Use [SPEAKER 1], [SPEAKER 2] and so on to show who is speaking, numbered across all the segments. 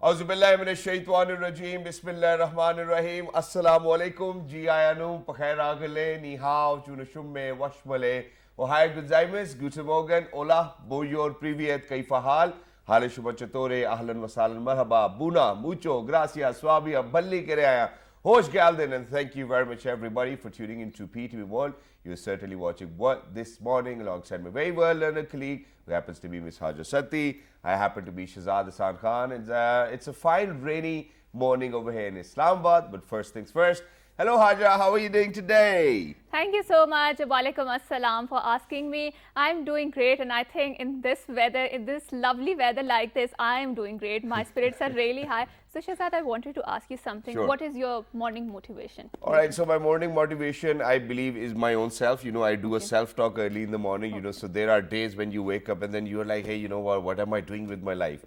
[SPEAKER 1] Auzubillahiminash-shaytanir-rajeem. Bismillahir-rahmanir-rahim. Assalamualaikum. Ji ayanum. Pakhairagale. Ni hao. Junashumme. Washmale. Ohai guzaimis. Guten Morgen. Hola. Bonjour. Privyet. Kaifa hal? Hale shumachatore. Ahlan wa sahlan. Marhaba. Buna. Mucho. Gracias. Swabia. Balli kereaya. Hosh Galden, and thank you very much everybody for tuning in to PTV World. You're certainly watching What this morning alongside my very well-learned colleague, who happens to be Miss Haja Sati. I happen to be Shahzad Hassan Khan, and it's a fine rainy morning over here in Islamabad. But first things first, hello Haja, how are you doing today?
[SPEAKER 2] Thank you so much. Walaikum assalam for asking me. I'm doing great, and I think in this weather, in this lovely weather like this, I am doing great. My spirits are really high. So Shahzad, I wanted to ask you something.
[SPEAKER 1] Sure.
[SPEAKER 2] What is your morning motivation?
[SPEAKER 1] All right, so my morning motivation, I believe, is my own self. You know, I do a self-talk early in the morning, you know, so there are days when you wake up and then you're like, hey, you know what am I doing with my life?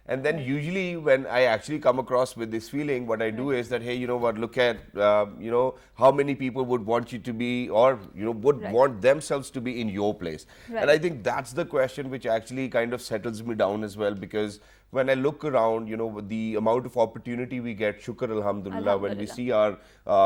[SPEAKER 1] And then usually when I actually come across with this feeling, what I do is that, hey, you know what, look at, you know, how many people would want you to be or, you know, would want themselves to be in your place. And I think that's the question which actually kind of settles me down as well, because when I look around, you know, the amount of opportunity we get, shukr alhamdulillah, when we see our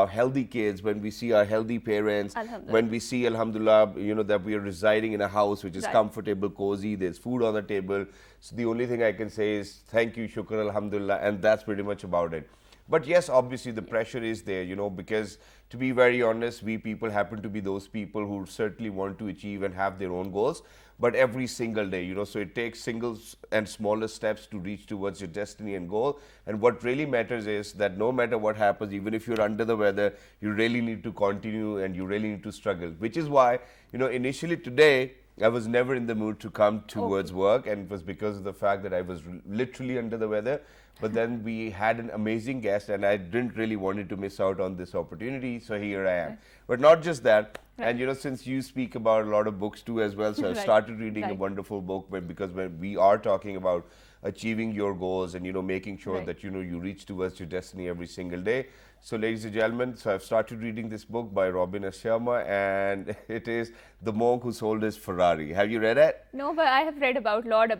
[SPEAKER 1] healthy kids, when we see our healthy parents, when we see alhamdulillah, you know, that we are residing in a house which is comfortable, cozy, there's food on the table. So the only thing I can say is thank you, shukr alhamdulillah, and that's pretty much about it. But yes, obviously the pressure is there, you know, because to be very honest, we people happen to be those people who certainly want to achieve and have their own goals, but every single day, you know, so it takes single and smaller steps to reach towards your destiny and goal. And what really matters is that no matter what happens, even if you're under the weather, you really need to continue and you really need to struggle, which is why, you know, initially today, I was never in the mood to come towards work, and it was because of the fact that I was literally under the weather. But then we had an amazing guest, and I didn't really wanted to miss out on this opportunity, so here I am. But not just that, and you know, since you speak about a lot of books too as well, so I've started reading a wonderful book, because when we are talking about achieving your goals and, you know, making sure that, you know, you reach towards your destiny every single day. So ladies and gentlemen, so I've started reading this book by Robin Sharma, and it is The Monk Who Sold His Ferrari. Have you read it?
[SPEAKER 2] No, but I have read about Robin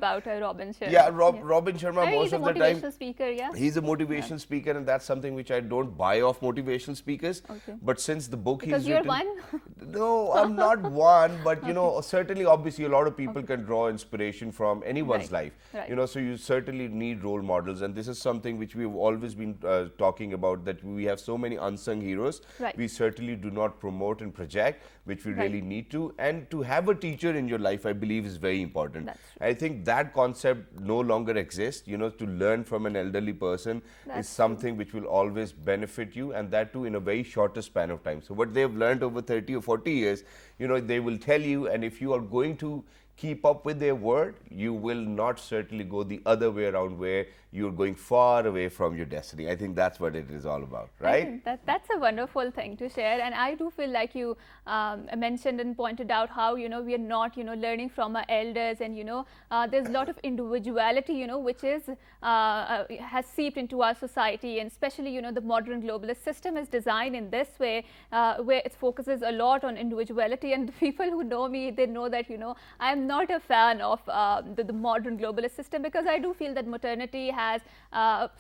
[SPEAKER 2] Sharma.
[SPEAKER 1] Yeah, Robin Sharma, most of the time.
[SPEAKER 2] He's a motivational speaker, yeah.
[SPEAKER 1] He's a motivational speaker, and that's something which I don't buy off motivational speakers. But since the book
[SPEAKER 2] because
[SPEAKER 1] he's
[SPEAKER 2] you're
[SPEAKER 1] written...
[SPEAKER 2] one?
[SPEAKER 1] No, I'm not one, but you know, certainly obviously a lot of people can draw inspiration from anyone's life. You know, so you certainly need role models, and this is something which we've always been talking about, that we have so many unsung heroes. We certainly do not promote and project, which we really need to. And to have a teacher in your life, I believe, is very important. I think that concept no longer exists. You know, to learn from an elderly person is something which will always benefit you, and that too in a very shorter span of time. So what they've learned over 30 or 40 years, you know, they will tell you, and if you are going to keep up with their word, you will not certainly go the other way around where you're going far away from your destiny. I think that's what it is all about, right?
[SPEAKER 2] That's a wonderful thing to share, and I do feel like you mentioned and pointed out how, you know, we are not, you know, learning from our elders, and, you know, there's a lot of individuality, you know, which is has seeped into our society, and especially, you know, the modern globalist system is designed in this way, where it focuses a lot on individuality. And the people who know me, they know that, you know, I'm not a fan of the modern globalist system, because I do feel that modernity has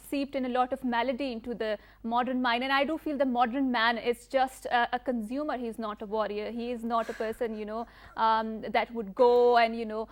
[SPEAKER 2] seeped in a lot of malady into the modern mind, and I do feel the modern man is just a consumer. He's not a warrior. He is not a person, you know, that would go and, you know,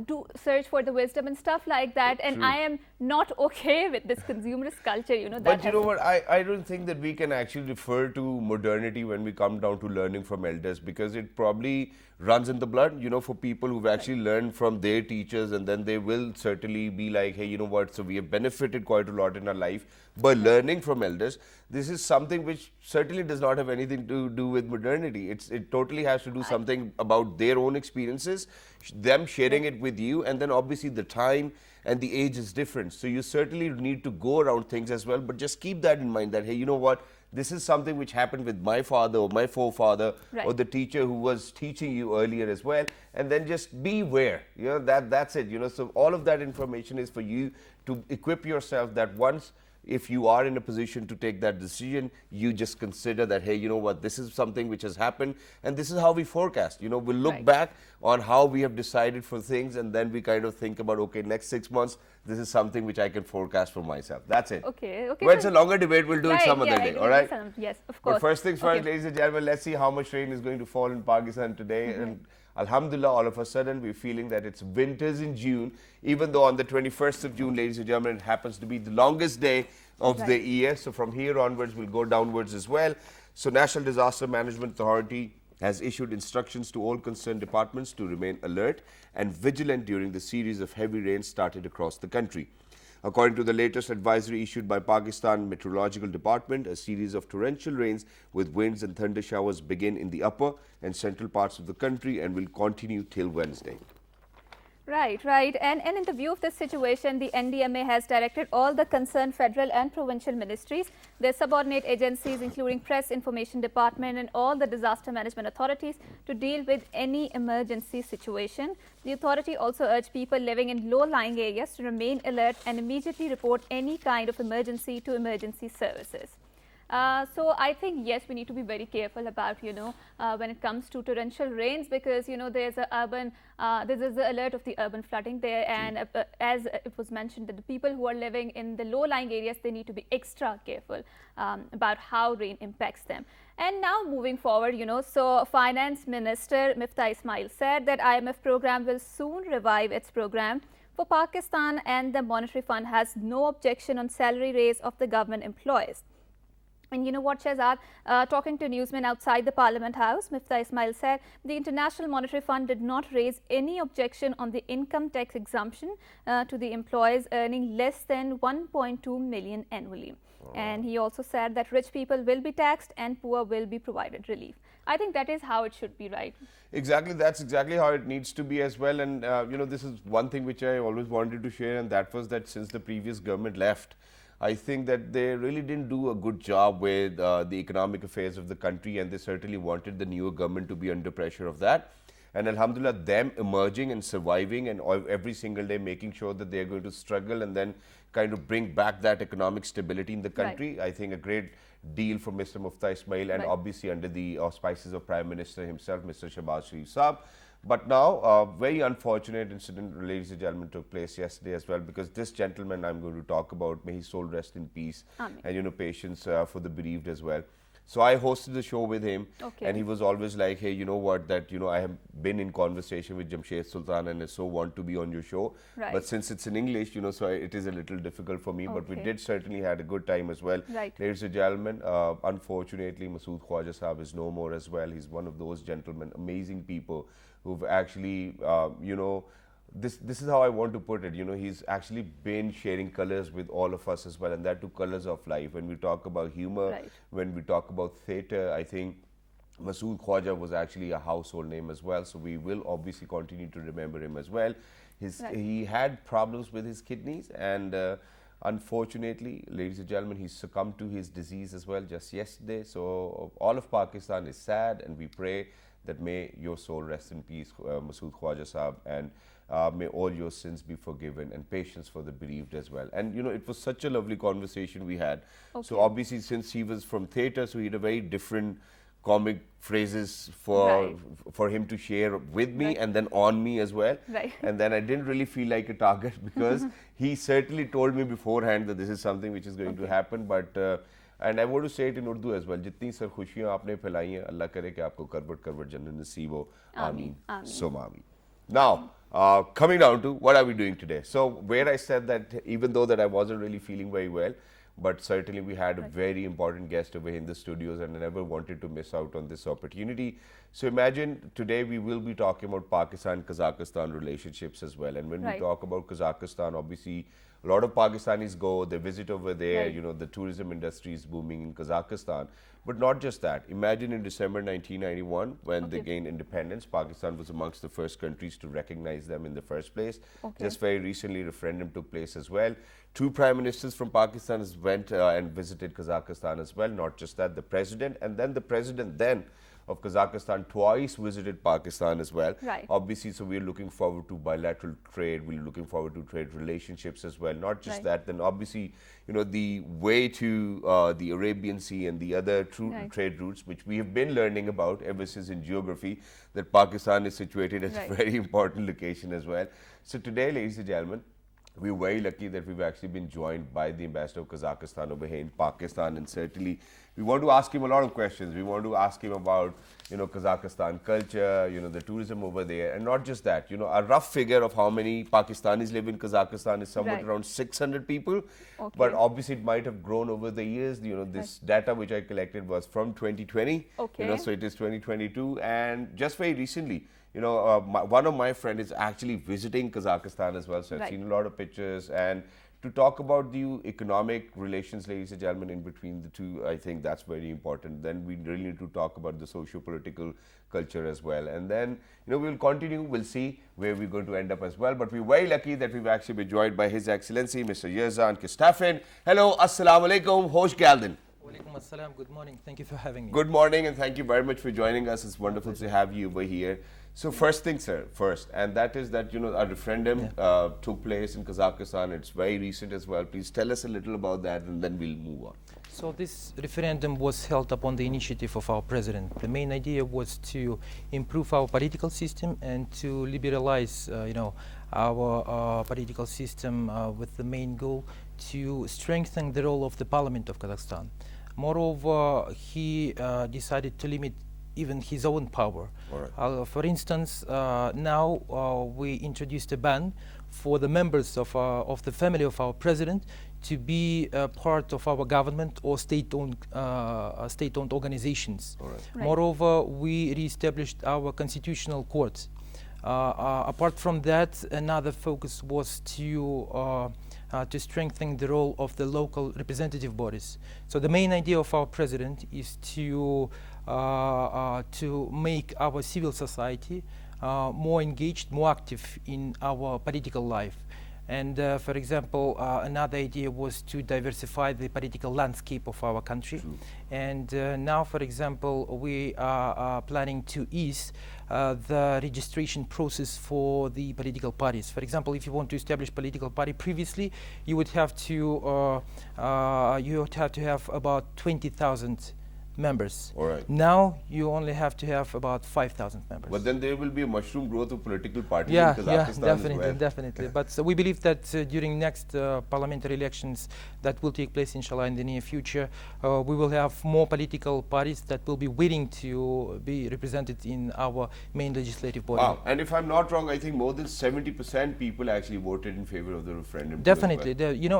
[SPEAKER 2] do search for the wisdom and stuff like that. And I am not okay with this consumerist culture, you know.
[SPEAKER 1] But you know what, I don't think that we can actually refer to modernity when we come down to learning from elders, because it probably runs in the blood, you know, for people who've actually learned from their teachers, and then they will certainly be like, hey, you know what, so we have benefited quite a lot in our life by learning from elders. This is something which certainly does not have anything to do with modernity. It totally has to do something about their own experiences, them sharing it with you, and then obviously the time and the age is different. So you certainly need to go around things as well, but just keep that in mind that, hey, you know what, this is something which happened with my father or my forefather or the teacher who was teaching you earlier as well, and then just beware, you know, that's it, you know. So all of that information is for you to equip yourself, that once if you are in a position to take that decision, you just consider that, hey, you know what, this is something which has happened, and this is how we forecast. You know, we'll look
[SPEAKER 2] Right.
[SPEAKER 1] back on how we have decided for things, and then we kind of think about, okay, next 6 months, this is something which I can forecast for myself. That's it.
[SPEAKER 2] Okay. Okay.
[SPEAKER 1] Well, it's a longer debate. We'll do it
[SPEAKER 2] Right,
[SPEAKER 1] some
[SPEAKER 2] yeah,
[SPEAKER 1] other
[SPEAKER 2] I
[SPEAKER 1] day,
[SPEAKER 2] agree
[SPEAKER 1] all right?
[SPEAKER 2] with Yes, of course.
[SPEAKER 1] But first things first,
[SPEAKER 2] Okay.
[SPEAKER 1] ladies and gentlemen, let's see how much rain is going to fall in Pakistan today. And Alhamdulillah, all of a sudden, we're feeling that it's winters in June, even though on the 21st of June, ladies and gentlemen, it happens to be the longest day of the
[SPEAKER 2] Right.
[SPEAKER 1] year. So from here onwards, we'll go downwards as well. So National Disaster Management Authority has issued instructions to all concerned departments to remain alert and vigilant during the series of heavy rains started across the country. According to the latest advisory issued by Pakistan Meteorological Department, a series of torrential rains with winds and thunder showers begin in the upper and central parts of the country and will continue till Wednesday.
[SPEAKER 2] Right, right. And in the view of this situation, the NDMA has directed all the concerned federal and provincial ministries, their subordinate agencies, including Press Information Department and all the disaster management authorities, to deal with any emergency situation. The authority also urged people living in low-lying areas to remain alert and immediately report any kind of emergency to emergency services. So I think, yes, we need to be very careful about, when it comes to torrential rains, because, there's there's the alert of the urban flooding there. And as it was mentioned, that the people who are living in the low-lying areas, they need to be extra careful about how rain impacts them. And now moving forward, so Finance Minister Miftah Ismail said that IMF program will soon revive its program for Pakistan, and the Monetary Fund has no objection on salary raise of the government employees. And you know what, Shehzad, talking to newsmen outside the Parliament House, Miftah Ismail said the International Monetary Fund did not raise any objection on the income tax exemption to the employees earning less than 1.2 million annually. And he also said that rich people will be taxed and poor will be provided relief. I think that is how it should be, right?
[SPEAKER 1] Exactly, that's exactly how it needs to be as well. And this is one thing which I always wanted to share, and that was that since the previous government left, I think that they really didn't do a good job with the economic affairs of the country, and they certainly wanted the newer government to be under pressure of that. And Alhamdulillah, them emerging and surviving and every single day making sure that they're going to struggle and then kind of bring back that economic stability in the country. Right. I think a great deal for Mr. Miftah Ismail, and obviously under the auspices of Prime Minister himself, Mr. Shehbaz Sharif Saab. But now, a very unfortunate incident, ladies and gentlemen, took place yesterday as well, because this gentleman I'm going to talk about, may his soul rest in peace,
[SPEAKER 2] Amen.
[SPEAKER 1] And patience for the bereaved as well. So I hosted the show with him, and he was always like, hey, you know what, that, I have been in conversation with Jamshed Sultan and I so want to be on your show.
[SPEAKER 2] Right.
[SPEAKER 1] But since it's in English, so it is a little difficult for me, but we did certainly had a good time as well.
[SPEAKER 2] Right.
[SPEAKER 1] Ladies and gentlemen, unfortunately, Masood Khwaja Saab is no more as well. He's one of those gentlemen, amazing people who've actually, this is how I want to put it. He's actually been sharing colors with all of us as well, and that too colors of life. When we talk about humor, when we talk about theatre, I think Masood Khwaja was actually a household name as well. So we will obviously continue to remember him as well. He had problems with his kidneys, and unfortunately, ladies and gentlemen, he succumbed to his disease as well just yesterday. So all of Pakistan is sad, and we pray that may your soul rest in peace, Masood Khwaja Saab, and may all your sins be forgiven, and patience for the bereaved as well. And it was such a lovely conversation we had. So obviously, since he was from theatre, so he had a very different comic phrases for him to share with me and then on me as well. And then I didn't really feel like a target, because he certainly told me beforehand that this is something which is going to happen. But and I want to say it in Urdu as well. जितनी sir खुशियाँ आपने फैलाई हैं, अल्लाह करे कि आपको करवट करवट जन्नत नसीब हो. Ameen. Ameen. Now, coming down to what are we doing today? So where I said that even though that I wasn't really feeling very well, but certainly we had a very important guest over here in the studios, and I never wanted to miss out on this opportunity. So imagine today we will be talking about Pakistan-Kazakhstan relationships as well. And when we talk about Kazakhstan, obviously a lot of Pakistanis go, they visit over there, the tourism industry is booming in Kazakhstan. But not just that. Imagine in December 1991, when they gained independence, Pakistan was amongst the first countries to recognize them in the first place. Just very recently, a referendum took place as well. 2 prime ministers from Pakistan went and visited Kazakhstan as well. Not just that, the president, and then the president then of Kazakhstan twice visited Pakistan as well.
[SPEAKER 2] Right.
[SPEAKER 1] Obviously, so we're looking forward to bilateral trade. We're looking forward to trade relationships as well. Not just
[SPEAKER 2] Right.
[SPEAKER 1] that, then obviously, the way to the Arabian Sea and the other trade routes, which we have been learning about ever since in geography, that Pakistan is situated at a very important location as well. So today, ladies and gentlemen, we're very lucky that we've actually been joined by the ambassador of Kazakhstan over here in Pakistan, and certainly we want to ask him a lot of questions. We want to ask him about, Kazakhstan culture, the tourism over there, and not just that. A rough figure of how many Pakistanis live in Kazakhstan is somewhat around 600 people, but obviously it might have grown over the years. This data which I collected was from 2020, so it is 2022, and just very recently, one of my friends is actually visiting Kazakhstan as well, so I've seen a lot of pictures. And to talk about the economic relations, ladies and gentlemen, in between the two, I think that's very important. Then we really need to talk about the socio-political culture as well. And then, we'll continue, we'll see where we're going to end up as well. But we're very lucky that we've actually been joined by His Excellency, Mr. Yerzan Kistafin. Hello, Assalamu alaikum, Hosh Geldin.
[SPEAKER 3] Walaikum assalam, good morning. Thank you for having me.
[SPEAKER 1] Good morning, and thank you very much for joining us. It's wonderful to have you over here. So first thing, sir, and that is that, a referendum took place in Kazakhstan. It's very recent as well. Please tell us a little about that, and then we'll move on.
[SPEAKER 3] So this referendum was held upon the initiative of our president. The main idea was to improve our political system and to liberalize, our political system with the main goal to strengthen the role of the parliament of Kazakhstan. Moreover, he decided to limit even his own power. For instance, now we introduced a ban for the members of the family of our president to be part of our government or state-owned organizations. Moreover, we re-established our constitutional court. Apart from that, another focus was to strengthen the role of the local representative bodies. So the main idea of our president is to make our civil society more engaged, more active in our political life. And for example, another idea was to diversify the political landscape of our country. And now, for example, we are planning to ease the registration process for the political parties. For example, if you want to establish political party, previously you would have to have about 20,000 members. Now you only have to have about 5,000 members.
[SPEAKER 1] But then there will be a mushroom growth of political parties in Kazakhstan
[SPEAKER 3] definitely,
[SPEAKER 1] as well.
[SPEAKER 3] definitely. But we believe that during next parliamentary elections that will take place, inshallah, in the near future, we will have more political parties that will be willing to be represented in our main legislative body.
[SPEAKER 1] Wow. And if I'm not wrong, I think more than 70% people actually voted in favor of the referendum.
[SPEAKER 3] Definitely.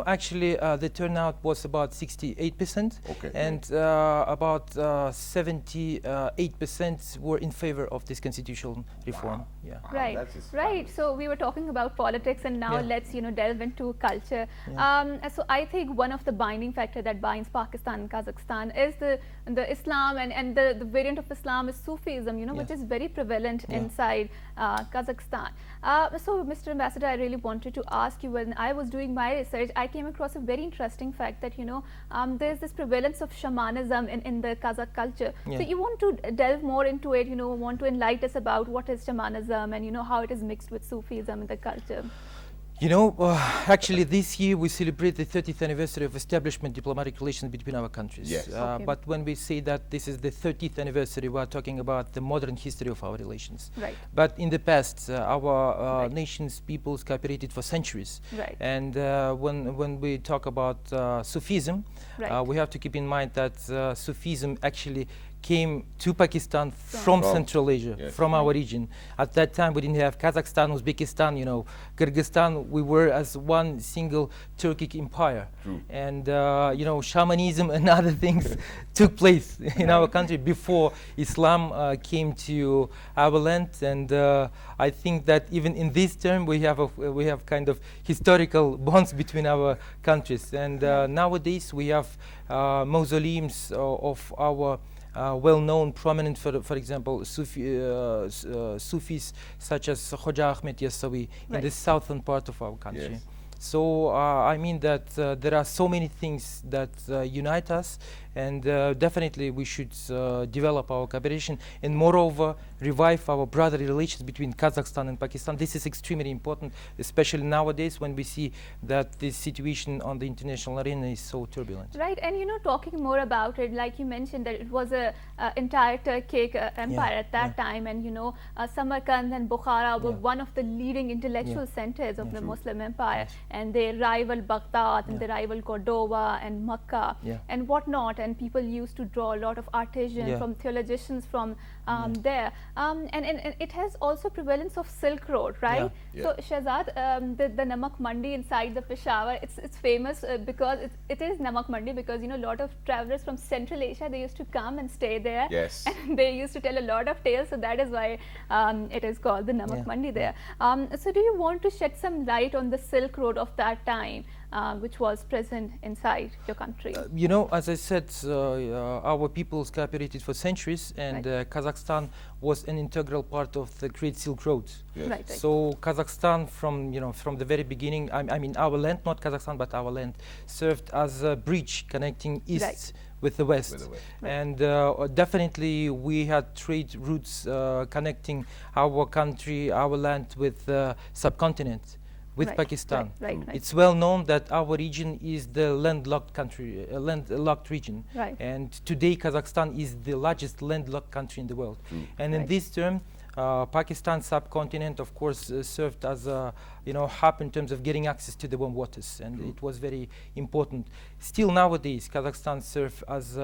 [SPEAKER 3] Actually, the turnout was about 68%, and about 78% were in favor of this constitutional reform.
[SPEAKER 2] Right. So we were talking about politics, and now let's delve into culture. So I think one of the binding factor that binds Pakistan and Kazakhstan is the Islam, and the variant of Islam is Sufism, which is very prevalent inside Kazakhstan. So Mr. Ambassador, I really wanted to ask you, when I was doing my research, I came across a very interesting fact that there's this prevalence of shamanism in the Kazakh culture. So you want to delve more into it, want to enlighten us about what is shamanism and how it is mixed with Sufism in the culture.
[SPEAKER 3] Actually, this year we celebrate the 30th anniversary of establishment diplomatic relations between our countries. But when we say that this is the 30th anniversary, we are talking about the modern history of our relations. But in the past, our nations, peoples cooperated for centuries. And when we talk about Sufism, we have to keep in mind that Sufism actually came to Pakistan from Central Asia, from our region. At that time, we didn't have Kazakhstan, Uzbekistan, Kyrgyzstan. We were as one single Turkic empire. And, shamanism and other things took place in our country before Islam came to our land. And I think that even in this term, we have kind of historical bonds between our countries. And nowadays, we have mausoleums of our well-known, prominent, for example, Sufis such as Hoja Ahmed Yassawi in the southern part of our country. So I mean that there are so many things that unite us, and definitely we should develop our cooperation, and moreover revive our brotherly relations between Kazakhstan and Pakistan. This is extremely important, especially nowadays when we see that the situation on the international arena is so turbulent.
[SPEAKER 2] Right, and talking more about it, like you mentioned that it was a entire Turkic empire at that time, and Samarkand and Bukhara were one of the leading intellectual centers of the Muslim empire, and they rival Baghdad, and they rival Cordoba and Mecca and whatnot, and people used to draw a lot of artisans from theologians from there, and it has also prevalence of Silk Road, right? So Shahzad, the Namak Mandi inside the Peshawar, it's famous because it is Namak Mandi because a lot of travelers from Central Asia, they used to come and stay there, and they used to tell a lot of tales, so that is why it is called the Namak Mandi there. So do you want to shed some light on the Silk Road of that time, which was present inside your country?
[SPEAKER 3] As I said, our peoples cooperated for centuries, and Kazakhstan was an integral part of the Great Silk Road. So Kazakhstan, from the very beginning, I mean our land, not Kazakhstan, but our land, served as a bridge connecting east with the west. And definitely we had trade routes connecting our country, our land with the subcontinent, with Pakistan. It's well known that our region is the landlocked country, landlocked region. And today Kazakhstan is the largest landlocked country in the world. And in this term, Pakistan subcontinent, of course, served as a hub in terms of getting access to the warm waters, and it was very important. Still nowadays, Kazakhstan serves as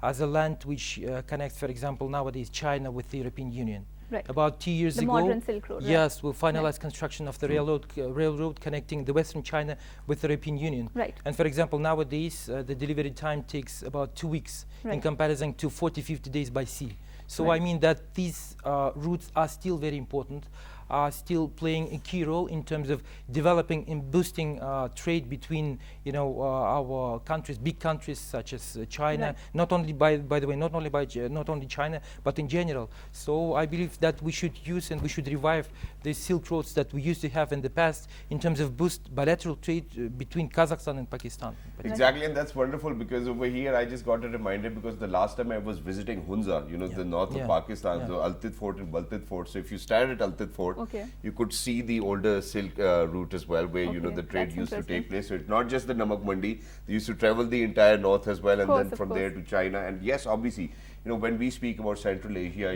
[SPEAKER 3] as a land which connects, for example, nowadays China with the European Union. About 2 years ago,
[SPEAKER 2] modern Silk Road,
[SPEAKER 3] yes, we finalized construction of the railroad connecting the Western China with the European Union. And for example, nowadays the delivery time takes about 2 weeks in comparison to 40-50 days by sea. So I mean that these routes are still very important, are still playing a key role in terms of developing and boosting trade between our countries, big countries such as China. Not only by the way, not only China, but in general. So I believe that we should use and we should revive the Silk Roads that we used to have in the past in terms of boost bilateral trade between Kazakhstan and Pakistan.
[SPEAKER 1] Exactly, and that's wonderful because over here I just got a reminder because the last time I was visiting Hunza, the north of Pakistan, so Altit Fort and Baltit Fort. So if you stand at Altit Fort, you could see the older silk route as well, where the trade used to take place. So it's not just the Namak Mandi; they used to travel the entire north as well, and then from there to China. And yes, obviously, when we speak about Central Asia,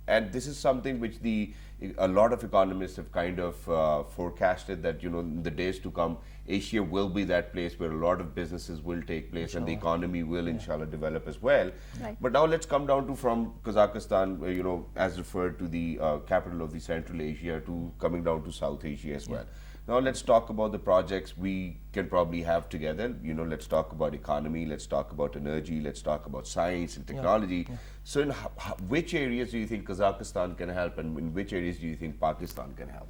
[SPEAKER 1] and this is something which a lot of economists have kind of forecasted that in the days to come, Asia will be that place where a lot of businesses will take place, and the economy will inshallah develop as well. But now let's come down to from Kazakhstan, as referred to the capital of the Central Asia, to coming down to South Asia as well. Now let's talk about the projects we can probably have together. Let's talk about economy, let's talk about energy, let's talk about science and technology. So in which areas do you think Kazakhstan can help, and in which areas do you think Pakistan can help?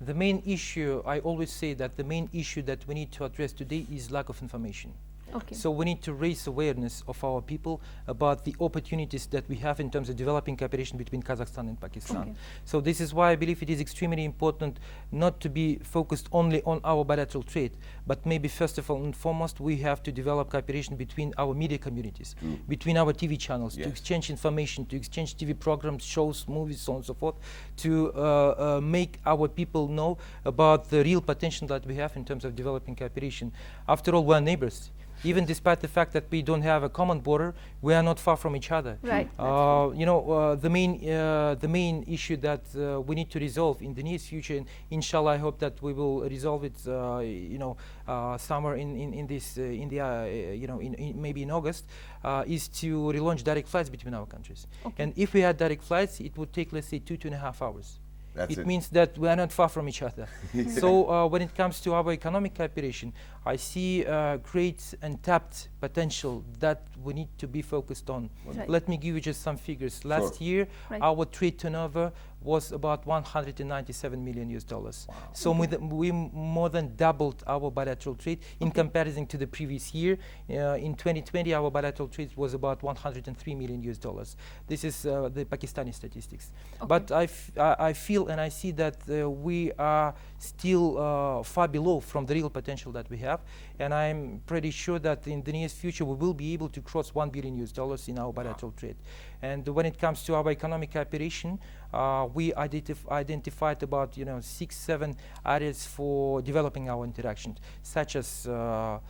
[SPEAKER 3] The main issue, I always say that the main issue that we need to address today is lack of information. So we need to raise awareness of our people about the opportunities that we have in terms of developing cooperation between Kazakhstan and Pakistan. So this is why I believe it is extremely important not to be focused only on our bilateral trade, but maybe first of all and foremost we have to develop cooperation between our media communities, between our TV channels, to exchange information, to exchange TV programs, shows, movies, so on and so forth, to make our people know about the real potential that we have in terms of developing cooperation. After all, we are neighbors. Even despite the fact that we don't have a common border, we are not far from each other. The main issue that we need to resolve in the near future, and inshallah, I hope that we will resolve it, somewhere maybe in August, is to relaunch direct flights between our countries. And if we had direct flights, it would take, let's say, 2.5 hours. It means that we are not far from each other. So when it comes to our economic cooperation, I see great untapped potential that we need to be focused on. Let me give you just some figures. Last year, our trade turnover was about 197 million US dollars.
[SPEAKER 1] Wow.
[SPEAKER 3] So we more than doubled our bilateral trade in comparison to the previous year. In 2020, our bilateral trade was about 103 million US dollars. This is the Pakistani statistics. But I feel and I see that we are still far below from the real potential that we have. And I'm pretty sure that in the near future, we will be able to cross 1 billion US dollars in our bilateral trade. And when it comes to our economic cooperation, we identified about 6-7 areas for developing our interactions, such as the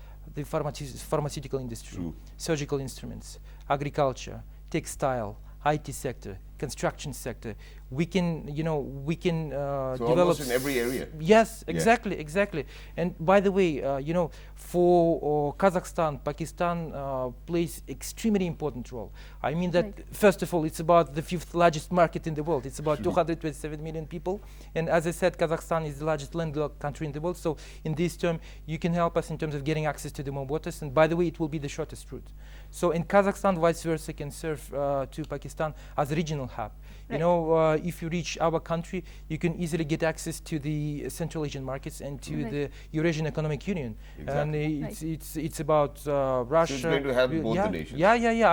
[SPEAKER 3] pharmaceutical industry, surgical instruments, agriculture, textile, IT sector, construction sector. We can,
[SPEAKER 1] so
[SPEAKER 3] develop
[SPEAKER 1] almost in every area.
[SPEAKER 3] Yes, exactly, exactly. And by the way, for Kazakhstan, Pakistan plays extremely important role. I mean that first of all, it's about the 5th largest market in the world. It's about 227 million people, and as I said, Kazakhstan is the largest landlocked country in the world. So in this term, you can help us in terms of getting access to the more waters. And by the way, it will be the shortest route. So in Kazakhstan, vice versa, can serve to Pakistan as a regional hub. If you reach our country, you can easily get access to the Central Asian markets and to the Eurasian Economic Union.
[SPEAKER 1] Exactly.
[SPEAKER 3] And it's about Russia.
[SPEAKER 1] So it's going to help both the nations.
[SPEAKER 3] Yeah.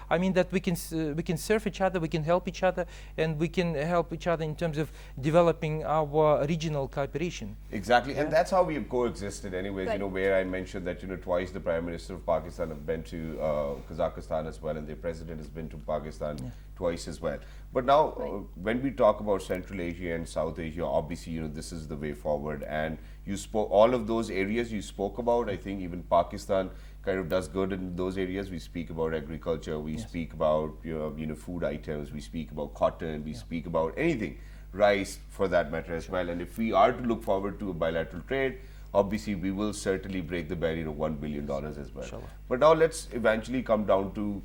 [SPEAKER 3] I mean that we can serve each other, we can help each other, and we can help each other in terms of developing our regional cooperation.
[SPEAKER 1] Exactly, and that's how we have coexisted anyways, where I mentioned that, twice the Prime Minister of Pakistan have been to Kazakhstan as well, and the President has been to Pakistan twice as well. But now, when we talk about Central Asia and South Asia, obviously, this is the way forward. And you spoke all of those areas you spoke about. I think even Pakistan kind of does good in those areas. We speak about agriculture, we speak about food items, we speak about cotton, we speak about anything, rice for that matter as well. And if we are to look forward to a bilateral trade, obviously we will certainly break the barrier of $1 billion as well. Inshallah. But now let's eventually come down to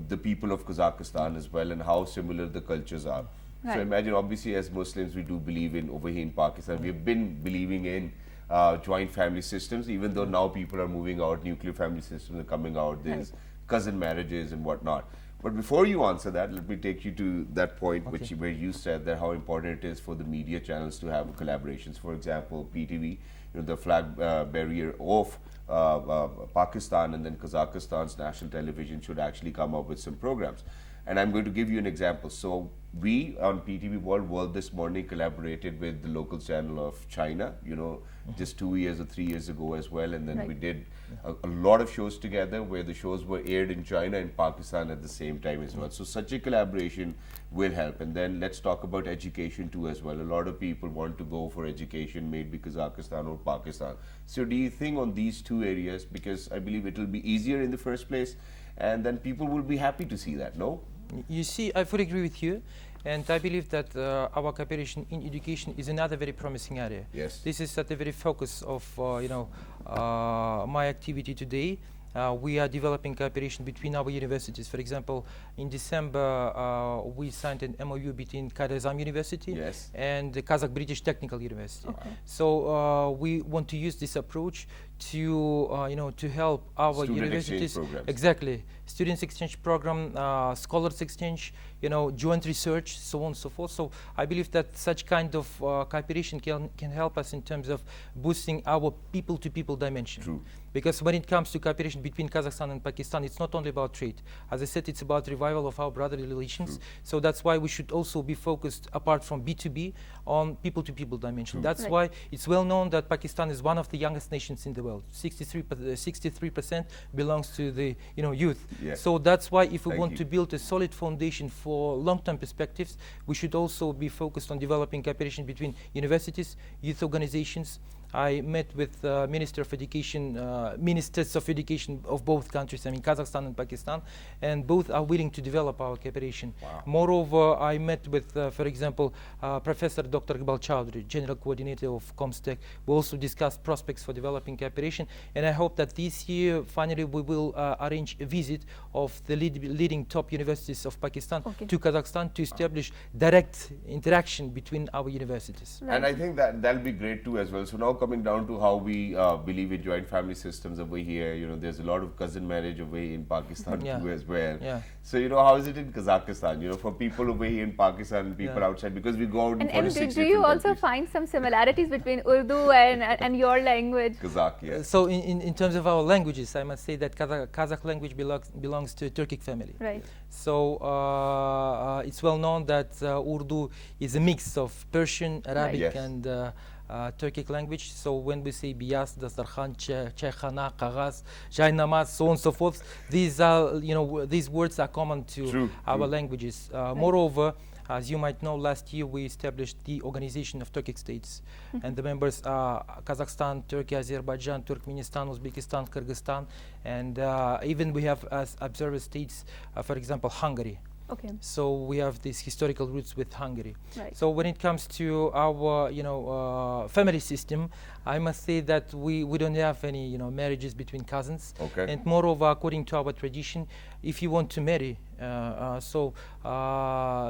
[SPEAKER 1] the people of Kazakhstan as well, and how similar the cultures are. So imagine, obviously, as Muslims, we do believe in, over here in Pakistan, we've been believing in joint family systems, even though now people are moving out, nuclear family systems are coming out, there's cousin marriages and whatnot. But before you answer that, let me take you to that point where you said that how important it is for the media channels to have collaborations. For example, PTV, the flag bearer of Pakistan, and then Kazakhstan's national television should actually come up with some programs. And I'm going to give you an example. So we on PTV World this morning collaborated with the local channel of China, just 2 years or 3 years ago as well. And then we did a lot of shows together where the shows were aired in China and Pakistan at the same time as well. So such a collaboration will help. And then let's talk about education too as well. A lot of people want to go for education, maybe Kazakhstan or Pakistan. So do you think on these two areas, because I believe it will be easier in the first place, and then people will be happy to see that, no?
[SPEAKER 3] You see, I fully agree with you, and I believe that our cooperation in education is another very promising area.
[SPEAKER 1] Yes.
[SPEAKER 3] This is at the very focus of my activity today. We are developing cooperation between our universities. For example, in December, we signed an MOU between Kazakhstan University and the Kazakh British Technical University. So we want to use this approach to to help our
[SPEAKER 1] student
[SPEAKER 3] universities.
[SPEAKER 1] Exactly.
[SPEAKER 3] Students exchange program, scholars exchange, joint research, so on and so forth. So I believe that such kind of cooperation can help us in terms of boosting our people-to-people dimension.
[SPEAKER 1] True.
[SPEAKER 3] Because when it comes to cooperation between Kazakhstan and Pakistan, it's not only about trade. As I said, it's about revival of our brotherly relations.
[SPEAKER 1] True.
[SPEAKER 3] So that's why we should also be focused, apart from B2B, on people-to-people dimension.
[SPEAKER 1] True.
[SPEAKER 3] That's why it's well known that Pakistan is one of the youngest nations in the world. 63% belongs to the youth.
[SPEAKER 1] Yes.
[SPEAKER 3] So that's why if we want to build a solid foundation for long-term perspectives, we should also be focused on developing cooperation between universities, youth organizations. I met with Ministers of Education of both countries, I mean Kazakhstan and Pakistan, and both are willing to develop our cooperation.
[SPEAKER 1] Wow.
[SPEAKER 3] Moreover, I met with, for example, Professor Dr. Iqbal Chowdhury, General Coordinator of Comstech. We also discussed prospects for developing cooperation, and I hope that this year, finally, we will arrange a visit of the leading top universities of Pakistan to Kazakhstan to establish direct interaction between our universities.
[SPEAKER 1] And I think that that'll be great too as well. So now coming down to how we believe in joint family systems over here, there's a lot of cousin marriage over here in Pakistan too as well.
[SPEAKER 3] Yeah.
[SPEAKER 1] So, how is it in Kazakhstan, for people over here in Pakistan and people outside, because we go out in 46
[SPEAKER 2] do you also find some similarities between Urdu and your language?
[SPEAKER 1] Kazakh, yes.
[SPEAKER 3] So in terms of our languages, I must say that Kazakh language belongs to a Turkic family.
[SPEAKER 2] Right.
[SPEAKER 3] So it's well known that Urdu is a mix of Persian, Arabic, and Turkic language. So when we say biyas, dastarkhan, chaykhana, kagaz, jai namaz, so on and so forth, these are, these words are common to our languages. Moreover, as you might know, last year we established the Organization of Turkic States, and the members are Kazakhstan, Turkey, Azerbaijan, Turkmenistan, Uzbekistan, Kyrgyzstan, and even we have as observer states, for example, Hungary.
[SPEAKER 2] Okay.
[SPEAKER 3] So we have these historical roots with Hungary.
[SPEAKER 2] Right.
[SPEAKER 3] So when it comes to our, family system, I must say that we don't have any, marriages between cousins.
[SPEAKER 1] Okay.
[SPEAKER 3] And moreover, according to our tradition, if you want to marry,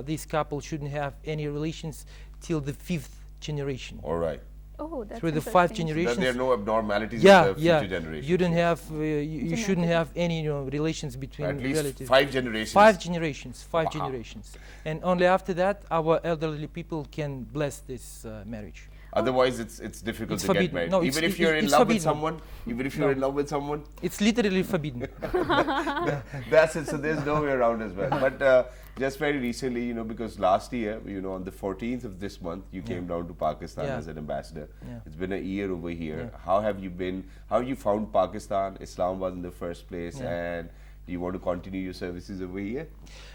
[SPEAKER 3] this couple shouldn't have any relations till the 5th generation.
[SPEAKER 1] All right.
[SPEAKER 2] Oh, that's
[SPEAKER 3] through the 5 generations.
[SPEAKER 1] So there are no abnormalities in the future generations.
[SPEAKER 3] You don't have, you shouldn't have any relations between
[SPEAKER 1] at least
[SPEAKER 3] relatives.
[SPEAKER 1] 5 generations.
[SPEAKER 3] 5 generations. 5
[SPEAKER 1] Wow.
[SPEAKER 3] generations. And only after that, our elderly people can bless this marriage.
[SPEAKER 1] Otherwise, it's difficult
[SPEAKER 3] It's
[SPEAKER 1] to get
[SPEAKER 3] forbidden.
[SPEAKER 1] married.
[SPEAKER 3] No,
[SPEAKER 1] even if you're in
[SPEAKER 3] it's
[SPEAKER 1] love
[SPEAKER 3] forbidden.
[SPEAKER 1] with someone, in love with someone,
[SPEAKER 3] it's literally forbidden.
[SPEAKER 1] that's it. So there's no way around as well. But just very recently, because last year, on the 14th of this month, you came down to Pakistan as an ambassador. It's been a year over here. How have you been? How have you found Pakistan, Islamabad in the first place, and do you want to continue your services over here?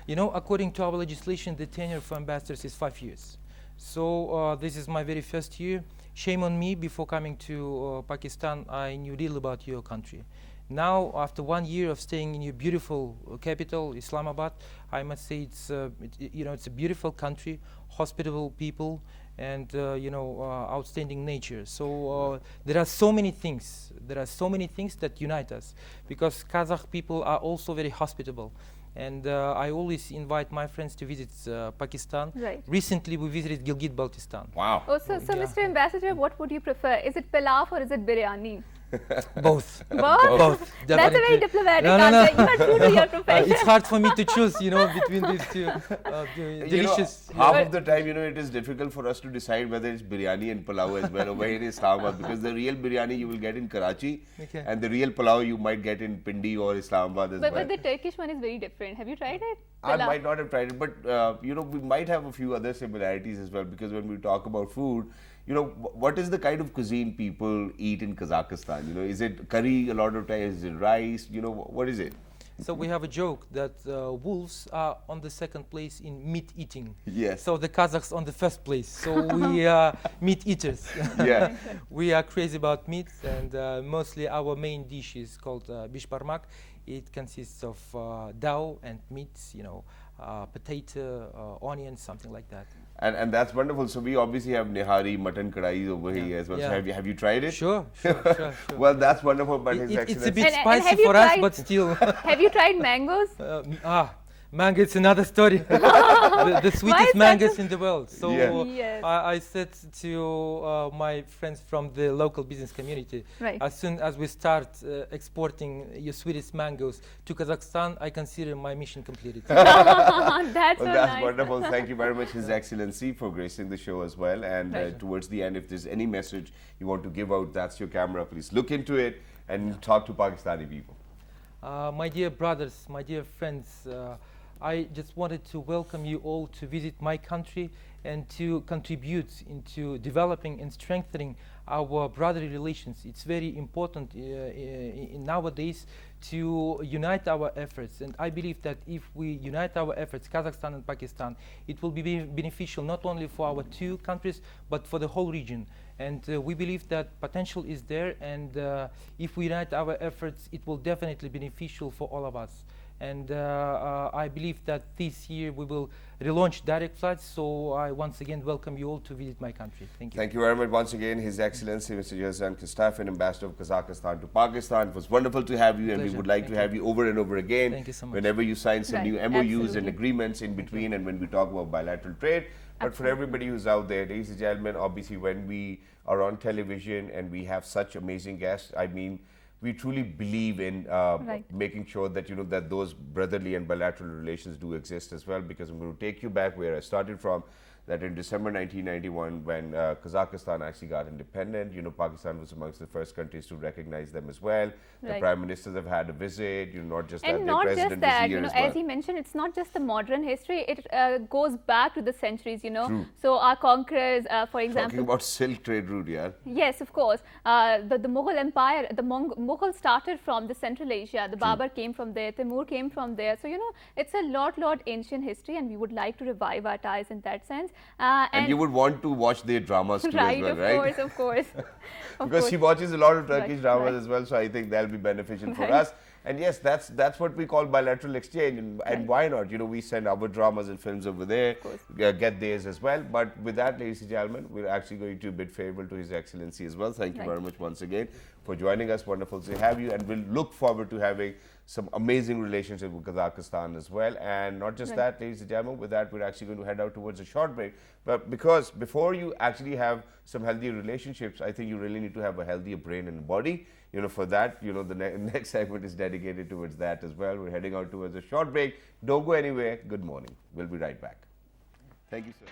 [SPEAKER 3] According to our legislation, the tenure for ambassadors is 5 years. So this is my very first year. Shame on me, before coming to Pakistan, I knew little about your country. Now, after 1 year of staying in your beautiful capital, Islamabad, I must say it's a beautiful country, hospitable people, and outstanding nature. So there are so many things. There are so many things that unite us, because Kazakh people are also very hospitable. And I always invite my friends to visit Pakistan.
[SPEAKER 2] Right.
[SPEAKER 3] Recently, we visited Gilgit-Baltistan.
[SPEAKER 1] Wow.
[SPEAKER 2] Oh, so Mr. Ambassador, what would you prefer? Is it pilaf or is it biryani?
[SPEAKER 3] Both.
[SPEAKER 2] Both? That's a very diplomatic answer. You are true to your profession.
[SPEAKER 3] It's hard for me to choose, between these two delicious.
[SPEAKER 1] Half of the time, it is difficult for us to decide whether it's biryani and pulao as well over here in Islamabad, because the real biryani you will get in Karachi, and the real pulao you might get in Pindi or Islamabad as well.
[SPEAKER 2] But the Turkish one is very different. Have you tried it?
[SPEAKER 1] I might not have tried it, but we might have a few other similarities as well, because when we talk about food, what is the kind of cuisine people eat in Kazakhstan? Is it curry a lot of times? Is it rice? What is it?
[SPEAKER 3] So we have a joke that wolves are on the second place in meat eating.
[SPEAKER 1] Yes.
[SPEAKER 3] So the Kazakhs on the first place. So we are meat eaters.
[SPEAKER 1] Yeah.
[SPEAKER 3] We are crazy about meat, and mostly our main dish is called bishparmak. It consists of dough and meats, potato, onions, something like that.
[SPEAKER 1] And that's wonderful. So we obviously have nihari, mutton kadais over here as well. So have you tried it?
[SPEAKER 3] Sure.
[SPEAKER 1] Well, that's wonderful. But
[SPEAKER 3] it's a bit
[SPEAKER 2] And
[SPEAKER 3] spicy for us, but still.
[SPEAKER 2] Have you tried mangoes?
[SPEAKER 3] Mango, it's another story. the sweetest mangoes in the world. So
[SPEAKER 2] Yes.
[SPEAKER 3] I said to my friends from the local business community, as soon as we start exporting your sweetest mangoes to Kazakhstan, I consider my mission completed.
[SPEAKER 2] That's nice.
[SPEAKER 1] Wonderful. Thank you very much, His Excellency, for gracing the show as well. And towards the end, if there's any message you want to give out, that's your camera. Please look into it and talk to Pakistani people.
[SPEAKER 3] My dear brothers, my dear friends, I just wanted to welcome you all to visit my country and to contribute into developing and strengthening our brotherly relations. It's very important nowadays to unite our efforts, and I believe that if we unite our efforts, Kazakhstan and Pakistan, it will be beneficial not only for our two countries but for the whole region. And we believe that potential is there, and if we unite our efforts, it will definitely be beneficial for all of us. And I believe that this year we will relaunch direct flights, so I once again welcome you all to visit my country. Thank you.
[SPEAKER 1] Thank you very much once again, His Excellency Mr. Yazdan Kastafin, Ambassador of Kazakhstan to Pakistan. It was wonderful to have you, and we would like to have you over and over again.
[SPEAKER 3] Thank you so much.
[SPEAKER 1] Whenever you sign some new MOUs
[SPEAKER 2] Absolutely.
[SPEAKER 1] and agreements in between, and when we talk about bilateral trade, But for everybody who's out there, ladies and gentlemen, obviously when we are on television and we have such amazing guests, I mean, we truly believe in making sure that that those brotherly and bilateral relations do exist as well. Because I'm going to take you back where I started from. That in December 1991, when Kazakhstan actually got independent, Pakistan was amongst the first countries to recognize them as well. The prime ministers have had a visit, not just that,
[SPEAKER 2] and
[SPEAKER 1] the
[SPEAKER 2] not
[SPEAKER 1] president
[SPEAKER 2] just that,
[SPEAKER 1] was here as well.
[SPEAKER 2] as he mentioned, it's not just the modern history, it goes back to the centuries, True. So our conquerors, for example.
[SPEAKER 1] Talking about silk trade route, yeah.
[SPEAKER 2] Yes, of course. The Mughal Empire, the Mughal started from the Central Asia, the Babar came from there, Timur came from there. So, it's a lot ancient history, and we would like to revive our ties in that sense.
[SPEAKER 1] And you would want to watch their dramas too as well, right?
[SPEAKER 2] Of course.
[SPEAKER 1] Because she watches a lot of Turkish dramas as well, so I think that'll be beneficial for us. And yes, that's what we call bilateral exchange, and why not? We send our dramas and films over there, get theirs as well. But with that, ladies and gentlemen, we're actually going to bid farewell to His Excellency as well. Thank you very much once again for joining us. Wonderful to have you, and we'll look forward to having some amazing relationship with Kazakhstan as well. And not just that, ladies and gentlemen, with that, we're actually going to head out towards a short break. But because before you actually have some healthy relationships, I think you really need to have a healthier brain and body. For that, the next segment is dedicated towards that as well. We're heading out towards a short break. Don't go anywhere. Good morning. We'll be right back. Thank you, sir.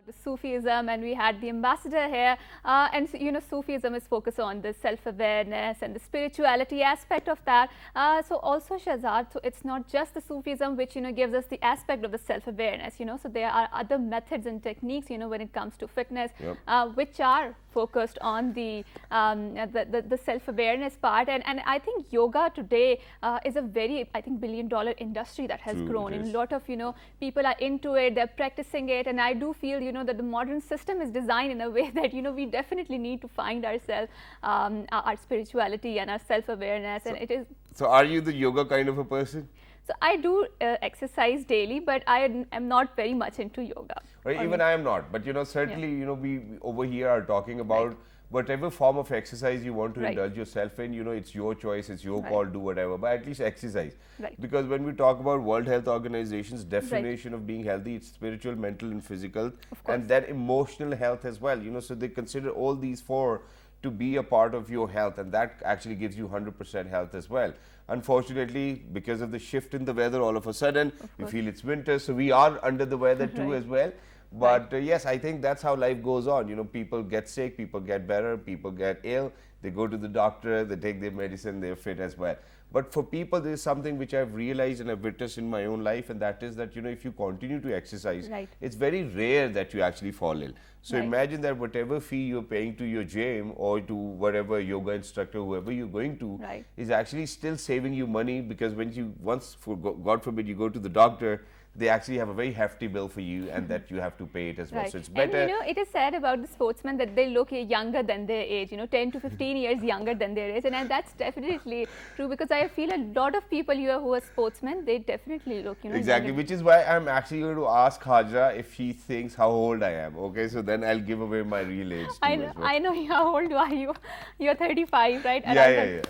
[SPEAKER 2] the Sufism, and we had the ambassador here, and so, Sufism is focused on the self-awareness and the spirituality aspect of that. So also Shahzad, so it's not just the Sufism which gives us the aspect of the self-awareness, so there are other methods and techniques, when it comes to fitness, which are focused on the self-awareness part, and I think yoga today is a very, I think, billion-dollar industry that has grown, and a lot of people are into it, they're practicing it, and I do feel that the modern system is designed in a way that we definitely need to find ourselves, our spirituality and our self-awareness, and it is.
[SPEAKER 1] So are you the yoga kind of a person?
[SPEAKER 2] So I do exercise daily, but I am not very much into yoga.
[SPEAKER 1] Right, even I am not, but certainly we over here are talking about whatever form of exercise you want to indulge yourself in, it's your choice, it's your call, do whatever, but at least exercise. Because when we talk about World Health Organization's definition of being healthy, it's spiritual, mental and physical, and then emotional health as well, so they consider all these four to be a part of your health, and that actually gives you 100% health as well. Unfortunately, because of the shift in the weather, all of a sudden we feel it's winter, so we are under the weather too as well. But yes, I think that's how life goes on. People get sick, people get better, people get ill, they go to the doctor, they take their medicine, they're fit as well. But for people, there is something which I've realized and I've witnessed in my own life, and that is that if you continue to exercise, it's very rare that you actually fall ill. So imagine that whatever fee you're paying to your gym or to whatever yoga instructor, whoever you're going to, is actually still saving you money, because when you God forbid, you go to the doctor, they actually have a very hefty bill for you, and that you have to pay it as well. So it's better.
[SPEAKER 2] And it is said about the sportsmen that they look younger than their age, 10 to 15 years younger than their age, and that's definitely true, because I feel a lot of people here who are sportsmen, they definitely look,
[SPEAKER 1] exactly, which is why I'm actually going to ask Hajra if she thinks how old I am. Okay, so then I'll give away my real age too.
[SPEAKER 2] I know how old are you? You're 35, right?
[SPEAKER 1] Yeah.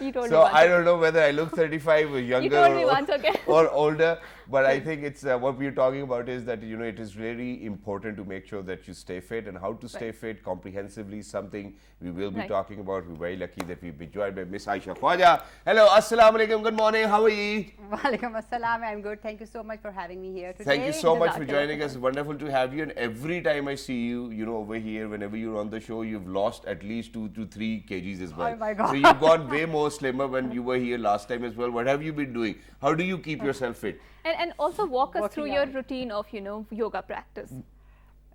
[SPEAKER 2] You told
[SPEAKER 1] so
[SPEAKER 2] me once.
[SPEAKER 1] I don't know whether I look 35 or younger
[SPEAKER 2] you told me once,
[SPEAKER 1] or older, but I think it's what we're talking about is that it is really important to make sure that you stay fit, and how to stay fit comprehensively is something we will be talking about. We're very lucky that we've been joined by Miss Aisha Khwaja. Hello, assalamu alaikum, good morning, how are you?
[SPEAKER 4] Walaikum assalam, I'm good. Thank you so much for having me here today.
[SPEAKER 1] Thank you so much for joining us. Wonderful to have you, and every time I see you, over here, whenever you're on the show, you've lost at least 2 to 3 kgs as well.
[SPEAKER 4] Oh my God.
[SPEAKER 1] So you've got way more slimmer when you were here last time as well. What have you been doing? How do you keep yourself fit?
[SPEAKER 2] And also walk us through your routine of, yoga practice.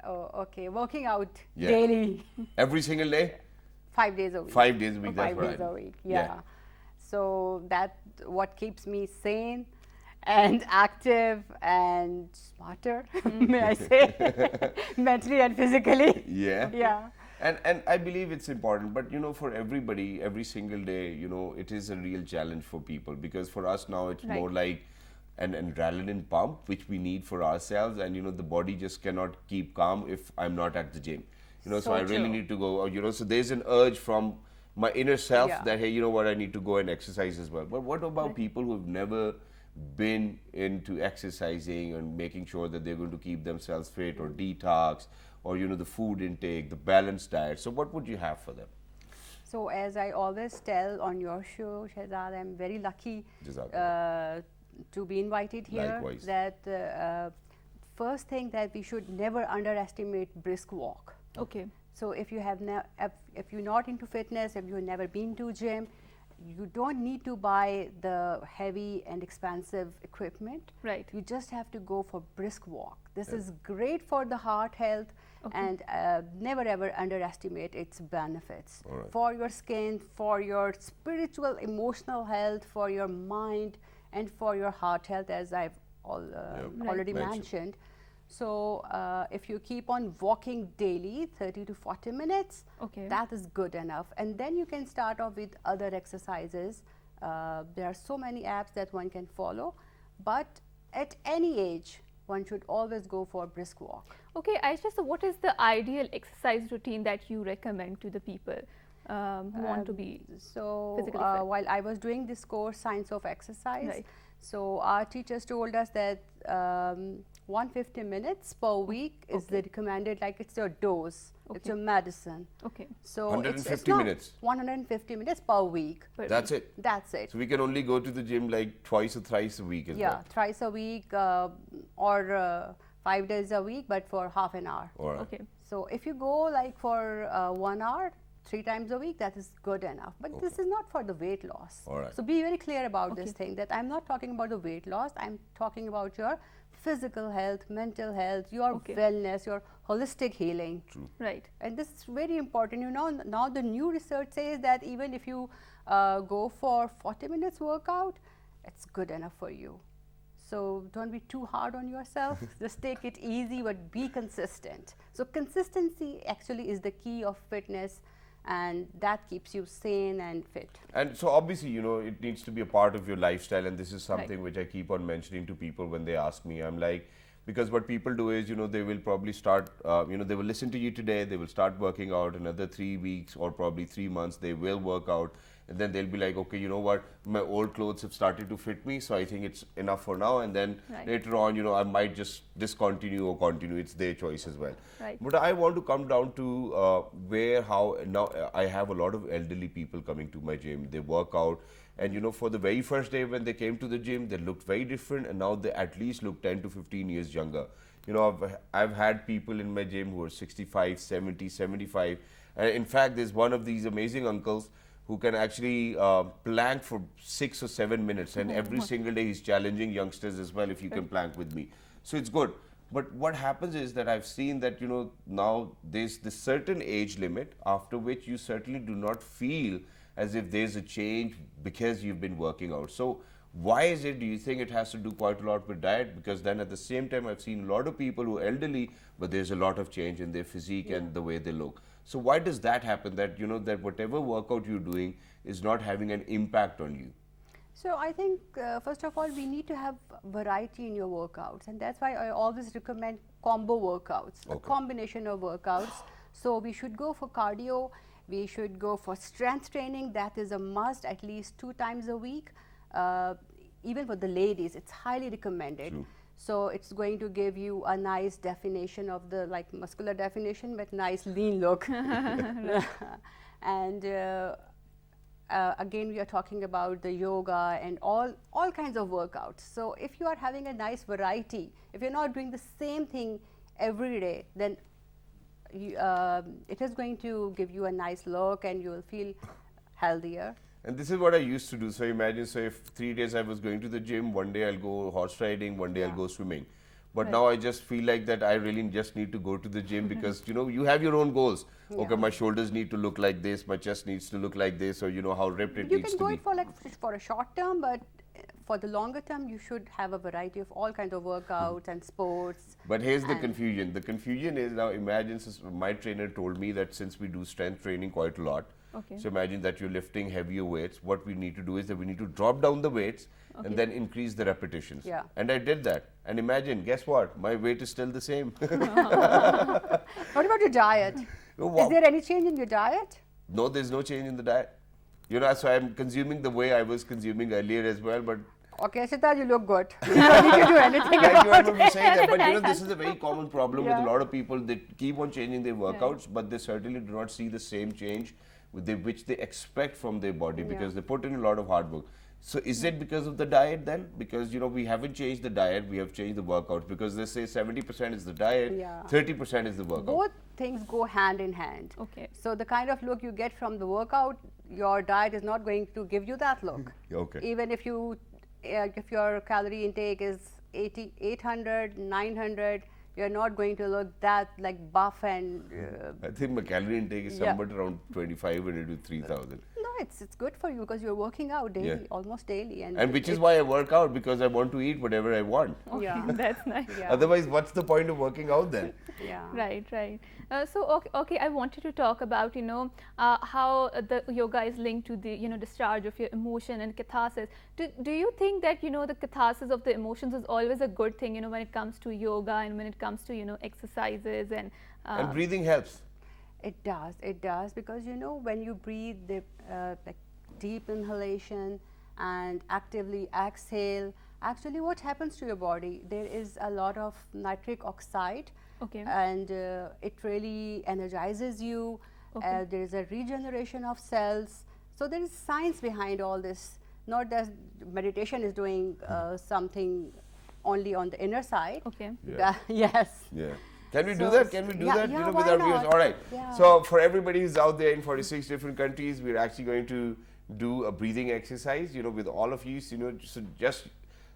[SPEAKER 4] Oh, okay. Working out daily.
[SPEAKER 1] Every single day?
[SPEAKER 4] 5 days a week.
[SPEAKER 1] 5 days a week, that's
[SPEAKER 4] 5 days a week, yeah. So that's what keeps me sane and active and smarter, may I say, mentally and physically.
[SPEAKER 1] Yeah. And I believe it's important, but for everybody, every single day, it is a real challenge for people, because for us now it's more like an adrenaline pump which we need for ourselves, and the body just cannot keep calm if I'm not at the gym. So I really need to go, so there's an urge from my inner self that, hey, you know what, I need to go and exercise as well. But what about people who've never been into exercising and making sure that they're going to keep themselves fit, or detox, or the food intake, the balanced diet? So what would you have for them?
[SPEAKER 4] So as I always tell on your show, Shahzad, I'm very lucky to be invited here.
[SPEAKER 1] Likewise.
[SPEAKER 4] That first thing, that we should never underestimate brisk walk.
[SPEAKER 2] Okay.
[SPEAKER 4] So if you have if you're not into fitness, if you've never been to gym, you don't need to buy the heavy and expensive equipment.
[SPEAKER 2] Right.
[SPEAKER 4] You just have to go for brisk walk. This is great for the heart health, and never ever underestimate its benefits for your skin, for your spiritual, emotional health, for your mind, and for your heart health, as I've already mentioned. So if you keep on walking daily, 30 to 40 minutes, that is good enough. And then you can start off with other exercises. There are so many apps that one can follow, but at any age, one should always go for a brisk walk.
[SPEAKER 2] Okay, Aisha, so what is the ideal exercise routine that you recommend to the people who want to be physically fit?
[SPEAKER 4] While I was doing this course, Science of Exercise, so our teachers told us that 150 minutes per week is the recommended, like it's your dose, it's your medicine.
[SPEAKER 2] Okay.
[SPEAKER 4] So
[SPEAKER 1] 150 minutes.
[SPEAKER 4] 150 minutes per week.
[SPEAKER 1] That's it.
[SPEAKER 4] That's it.
[SPEAKER 1] So we can only go to the gym like twice or thrice a week as well.
[SPEAKER 4] Yeah, thrice a week, or 5 days a week, but for half an hour.
[SPEAKER 1] All right.
[SPEAKER 2] Okay.
[SPEAKER 4] So if you go like for 1 hour, 3 times a week, that is good enough. But this is not for the weight loss.
[SPEAKER 1] All right.
[SPEAKER 4] So be very clear about this thing, that I'm not talking about the weight loss. I'm talking about your physical health, mental health, your wellness, your holistic healing.
[SPEAKER 1] True.
[SPEAKER 2] Right.
[SPEAKER 4] And this is very important. You know, now the new research says that even if you go for 40 minutes workout, it's good enough for you. So don't be too hard on yourself. Just take it easy, but be consistent. So consistency actually is the key of fitness, and that keeps you sane and fit.
[SPEAKER 1] And so obviously, you know, it needs to be a part of your lifestyle, and this is something which I keep on mentioning to people when they ask me. I'm like, because what people do is, you know, they will probably start, you know, they will listen to you today, they will start working out another 3 weeks or probably 3 months, they will work out, and then they'll be like, okay, you know what, my old clothes have started to fit me, so I think it's enough for now, and then later on, you know, I might just discontinue or continue. It's their choice as well.
[SPEAKER 2] Right.
[SPEAKER 1] But I want to come down to how now I have a lot of elderly people coming to my gym. They work out, and you know, for the very first day when they came to the gym, they looked very different, and now they at least look 10 to 15 years younger. You know, I've had people in my gym who are 65, 70, 75. In fact, there's one of these amazing uncles who can actually plank for 6 or 7 minutes, and every single day he's challenging youngsters as well, if you can plank with me. So it's good. But what happens is that I've seen that, you know, now there's this certain age limit after which you certainly do not feel as if there's a change because you've been working out. So why is it, do you think it has to do quite a lot with diet? Because then at the same time, I've seen a lot of people who are elderly, but there's a lot of change in their physique and the way they look. So why does that happen, that, you know, that whatever workout you're doing is not having an impact on you?
[SPEAKER 4] So I think, first of all, we need to have variety in your workouts, and that's why I always recommend combo workouts, a combination of workouts. So we should go for cardio, we should go for strength training. That is a must, at least 2 times a week. Even for the ladies, it's highly recommended.
[SPEAKER 1] True.
[SPEAKER 4] So it's going to give you a nice definition of the, like, muscular definition, but nice lean look. And again, we are talking about the yoga and all kinds of workouts. So if you are having a nice variety, if you're not doing the same thing every day, then you, it is going to give you a nice look, and you will feel healthier.
[SPEAKER 1] And this is what I used to do. So imagine, so if 3 days I was going to the gym, one day I'll go horse riding, one day I'll go swimming. But now I just feel like that I really just need to go to the gym because, you know, you have your own goals. Okay, my shoulders need to look like this, my chest needs to look like this, or you know how ripped it
[SPEAKER 4] You
[SPEAKER 1] needs
[SPEAKER 4] can
[SPEAKER 1] to
[SPEAKER 4] go
[SPEAKER 1] be.
[SPEAKER 4] it for, like, for a short term, but for the longer term, you should have a variety of all kinds of workouts and sports.
[SPEAKER 1] But here's the confusion. The confusion is, now imagine, my trainer told me that since we do strength training quite a lot, so imagine that you're lifting heavier weights. What we need to do is that we need to drop down the weights and then increase the repetitions.
[SPEAKER 4] Yeah.
[SPEAKER 1] And I did that. And imagine, guess what? My weight is still the same.
[SPEAKER 4] What about your diet? Is there any change in your diet?
[SPEAKER 1] No, there's no change in the diet. You know, so I'm consuming the way I was consuming earlier as well, but
[SPEAKER 4] Okay, Shita, you look good. You don't need to do anything
[SPEAKER 1] thank you
[SPEAKER 4] about
[SPEAKER 1] for
[SPEAKER 4] it.
[SPEAKER 1] saying that. But you know, this is a very common problem with a
[SPEAKER 4] Yeah.
[SPEAKER 1] lot of people. They keep on changing their workouts, but they certainly do not see the same change which they expect from their body because they put in a lot of hard work. So is it because of the diet then? Because, you know, we haven't changed the diet, we have changed the workouts, because they say 70% is the diet, 30% is the workout.
[SPEAKER 4] Both things go hand in hand.
[SPEAKER 2] Okay.
[SPEAKER 4] So the kind of look you get from the workout, your diet is not going to give you that look.
[SPEAKER 1] Okay.
[SPEAKER 4] Even if you, if your calorie intake is 800, 900, you're not going to look that like buff and.
[SPEAKER 1] I think my calorie intake is somewhere around 2,500 to 3,000.
[SPEAKER 4] No, it's good for you because you're working out daily, almost daily,
[SPEAKER 1] And which is why I work out, because I want to eat whatever I want.
[SPEAKER 4] Yeah.
[SPEAKER 2] That's nice.
[SPEAKER 4] Yeah.
[SPEAKER 1] Otherwise, what's the point of working out then?
[SPEAKER 4] Yeah.
[SPEAKER 2] Right, right. So okay, I wanted to talk about, you know, how the yoga is linked to the, you know, discharge of your emotion and catharsis. Do you think that, you know, the catharsis of the emotions is always a good thing, you know, when it comes to yoga and when it comes to, you know, exercises and
[SPEAKER 1] breathing helps.
[SPEAKER 4] It does, because, you know, when you breathe the like deep inhalation and actively exhale, actually what happens to your body, there is a lot of nitric oxide, and it really energizes you. There is a regeneration of cells. So there is science behind all this, not that meditation is doing something only on the inner side.
[SPEAKER 2] Okay.
[SPEAKER 1] Yeah.
[SPEAKER 4] Yes.
[SPEAKER 1] Yeah. Can we do
[SPEAKER 4] So
[SPEAKER 1] that? Can we do
[SPEAKER 4] yeah,
[SPEAKER 1] that?
[SPEAKER 4] yeah,
[SPEAKER 1] You know,
[SPEAKER 4] why
[SPEAKER 1] with our viewers.
[SPEAKER 4] not?
[SPEAKER 1] All right.
[SPEAKER 4] Yeah.
[SPEAKER 1] So for everybody who's out there in 46 different countries, we're actually going to do a breathing exercise. You know, with all of you. So, you know, so just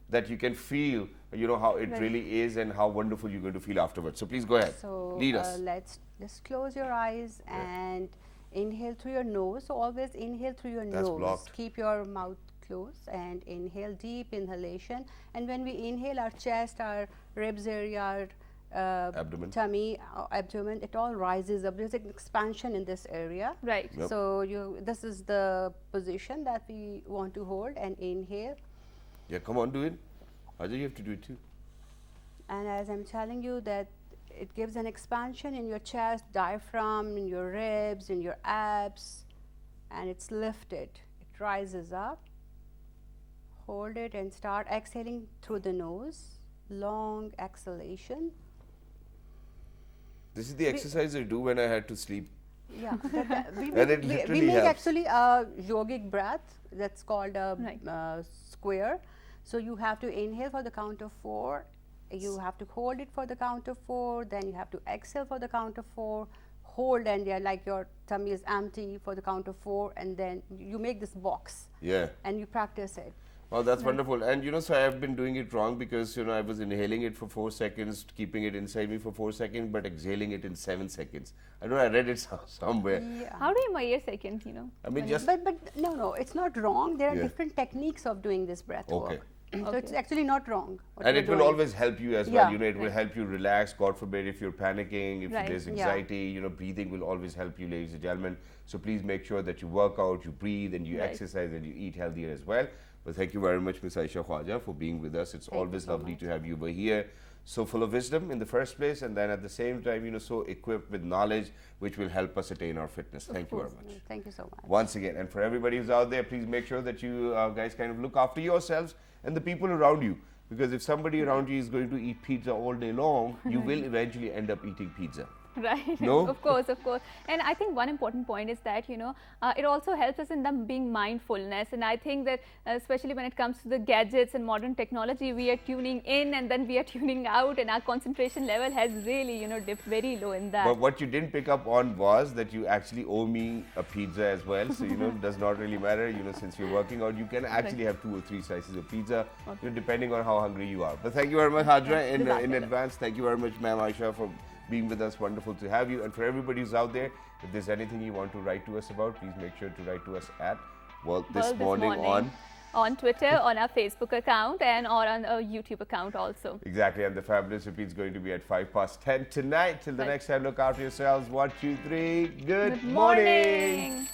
[SPEAKER 1] that you can feel, you know, how it
[SPEAKER 2] Right.
[SPEAKER 1] really is and how wonderful you're going to feel afterwards. So please go ahead.
[SPEAKER 4] So
[SPEAKER 1] Lead us.
[SPEAKER 4] let's just close your eyes and inhale through your nose. So always inhale through your
[SPEAKER 1] That's
[SPEAKER 4] nose.
[SPEAKER 1] blocked.
[SPEAKER 4] Keep your mouth closed and inhale, deep inhalation. And when we inhale, our chest, our ribs area, our
[SPEAKER 1] Abdomen.
[SPEAKER 4] tummy, abdomen, it all rises up. There's an expansion in this area.
[SPEAKER 2] Right.
[SPEAKER 1] Yep.
[SPEAKER 4] So this is the position that we want to hold, and inhale.
[SPEAKER 1] Yeah, come on, do it. Ajay, you have to do it too.
[SPEAKER 4] And as I'm telling you that it gives an expansion in your chest, diaphragm, in your ribs, in your abs, and it's lifted. It rises up. Hold it and start exhaling through the nose. Long exhalation.
[SPEAKER 1] This is the exercise I do when I had to sleep.
[SPEAKER 4] Yeah, we
[SPEAKER 1] And it
[SPEAKER 4] we
[SPEAKER 1] literally
[SPEAKER 4] make
[SPEAKER 1] helps.
[SPEAKER 4] actually a yogic breath that's called a
[SPEAKER 2] Right.
[SPEAKER 4] square. So you have to inhale for the count of 4. You have to hold it for the count of 4. Then you have to exhale for the count of 4. Hold, and like your tummy is empty for the count of 4, and then you make this box
[SPEAKER 1] Yeah.
[SPEAKER 4] and you practice it.
[SPEAKER 1] Oh, that's wonderful. And you know, so I've been doing it wrong because, you know, I was inhaling it for 4 seconds, keeping it inside me for 4 seconds, but exhaling it in 7 seconds. I know I read it somewhere.
[SPEAKER 4] Yeah.
[SPEAKER 2] How do you measure seconds, you know?
[SPEAKER 1] I mean, just
[SPEAKER 4] But no, it's not wrong. There are
[SPEAKER 1] Yeah.
[SPEAKER 4] different techniques of doing this breath
[SPEAKER 1] Okay.
[SPEAKER 4] work. So it's
[SPEAKER 2] Okay.
[SPEAKER 4] actually not wrong. what
[SPEAKER 1] and
[SPEAKER 4] you're
[SPEAKER 1] it will
[SPEAKER 4] doing.
[SPEAKER 1] always help you as well.
[SPEAKER 4] Yeah.
[SPEAKER 1] You know, it will
[SPEAKER 2] Right.
[SPEAKER 1] help you relax. God forbid if you're panicking, if
[SPEAKER 2] Right.
[SPEAKER 1] there's
[SPEAKER 4] Yeah.
[SPEAKER 1] anxiety, you know, breathing will always help you, ladies and gentlemen. So please make sure that you work out, you breathe, and you
[SPEAKER 2] Right.
[SPEAKER 1] exercise, and you eat healthier as well. But thank you very much, Ms. Aisha Khwaja, for being with us. It's
[SPEAKER 4] Thank you
[SPEAKER 1] always
[SPEAKER 4] so
[SPEAKER 1] lovely
[SPEAKER 4] much.
[SPEAKER 1] to have you over here. So full of wisdom in the first place, and then at the same time, you know, so equipped with knowledge, which will help us attain our fitness. Thank you very
[SPEAKER 2] course.
[SPEAKER 1] much.
[SPEAKER 4] Thank you so much.
[SPEAKER 1] Once again, and for everybody who's out there, please make sure that you guys kind of look after yourselves and the people around you. Because if somebody around you is going to eat pizza all day long, you will eventually end up eating pizza.
[SPEAKER 2] Right.
[SPEAKER 1] No?
[SPEAKER 2] Of course, of course. And I think one important point is that, you know, it also helps us in the being mindfulness. And I think that especially when it comes to the gadgets and modern technology, we are tuning in and then we are tuning out, and our concentration level has really, you know, dipped very low in that.
[SPEAKER 1] But what you didn't pick up on was that you actually owe me a pizza as well. So, you know, it does not really matter. You know, since you're working out, you can actually have 2 or 3 slices of pizza, you know, depending on how hungry you are. But thank you very much, Hajra, in advance. Thank you very much, Ma'am Aisha, for being with us. Wonderful to have you. And for everybody who's out there, if there's anything you want to write to us about, please make sure to write to us at this morning
[SPEAKER 2] on Twitter, on our Facebook account, and or on our YouTube account also.
[SPEAKER 1] Exactly, and the fabulous repeat is going to be at 5:10 tonight. Till the next time, look after yourselves. 1, 2, 3. Good morning.